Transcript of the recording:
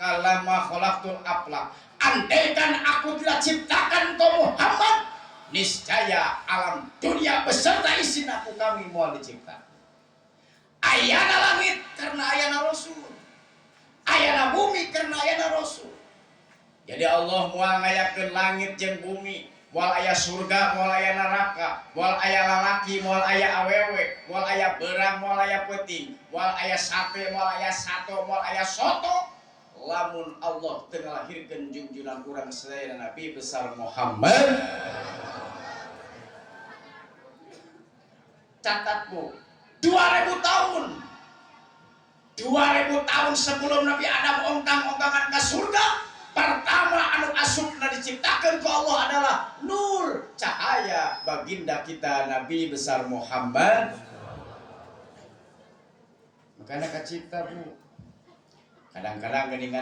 khalaqaka lama khalaqtul aflak. Andaikan aku tidak ciptakan kau Muhammad, niscaya alam dunia beserta isi aku kami mau diciptakan. Ayana langit karena ayana Rasul, ayana bumi karena ayana Rasul. Jadi Allah mau ngayakeun langit jeung bumi, moal aya surga, moal aya neraka, moal aya lalaki, moal aya awewe, moal aya beurang, moal aya peuting, moal aya sate, moal aya sato, moal aya soto. Lamun Allah teu ngalahirkeun junjungan urang sadaya Nabi besar Muhammad. Catat Bu, 2000 tahun. 2000 tahun sebelum Nabi Adam ongkang-ongkangan ke surga, pertama anu asupna diciptakan ku Allah adalah nur, cahaya baginda kita Nabi besar Muhammad. Makanya kacipta Bu. Kadang-kadang geuningan